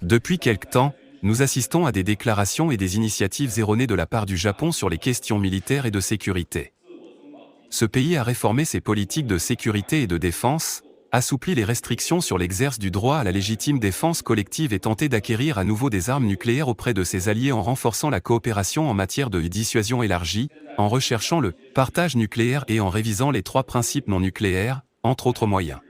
Depuis quelque temps, nous assistons à des déclarations et des initiatives erronées de la part du Japon sur les questions militaires et de sécurité. Ce pays a réformé ses politiques de sécurité et de défense, assoupli les restrictions sur l'exercice du droit à la légitime défense collective et tenté d'acquérir à nouveau des armes nucléaires auprès de ses alliés en renforçant la coopération en matière de dissuasion élargie, en recherchant le partage nucléaire et en révisant les 3 principes non nucléaires, entre autres moyens.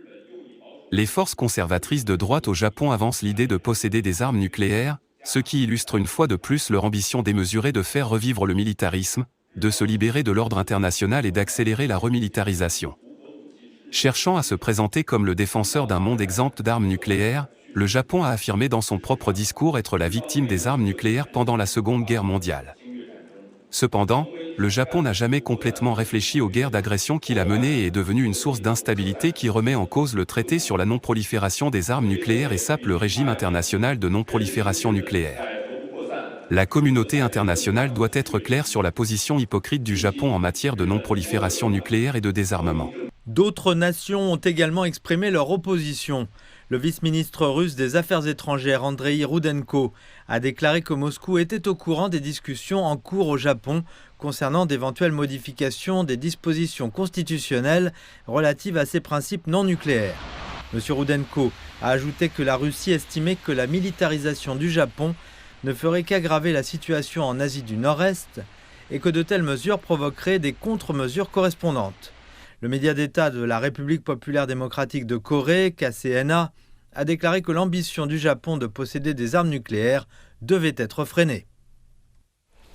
Les forces conservatrices de droite au Japon avancent l'idée de posséder des armes nucléaires, ce qui illustre une fois de plus leur ambition démesurée de faire revivre le militarisme, de se libérer de l'ordre international et d'accélérer la remilitarisation. Cherchant à se présenter comme le défenseur d'un monde exempt d'armes nucléaires, le Japon a affirmé dans son propre discours être la victime des armes nucléaires pendant la Seconde Guerre mondiale. Cependant, le Japon n'a jamais complètement réfléchi aux guerres d'agression qu'il a menées et est devenu une source d'instabilité qui remet en cause le traité sur la non-prolifération des armes nucléaires et sape le régime international de non-prolifération nucléaire. La communauté internationale doit être claire sur la position hypocrite du Japon en matière de non-prolifération nucléaire et de désarmement. D'autres nations ont également exprimé leur opposition. Le vice-ministre russe des Affaires étrangères, Andrei Rudenko, a déclaré que Moscou était au courant des discussions en cours au Japon concernant d'éventuelles modifications des dispositions constitutionnelles relatives à ces principes non nucléaires. M. Rudenko a ajouté que la Russie estimait que la militarisation du Japon ne ferait qu'aggraver la situation en Asie du Nord-Est et que de telles mesures provoqueraient des contre-mesures correspondantes. Le média d'État de la République populaire démocratique de Corée, KCNA, a déclaré que l'ambition du Japon de posséder des armes nucléaires devait être freinée.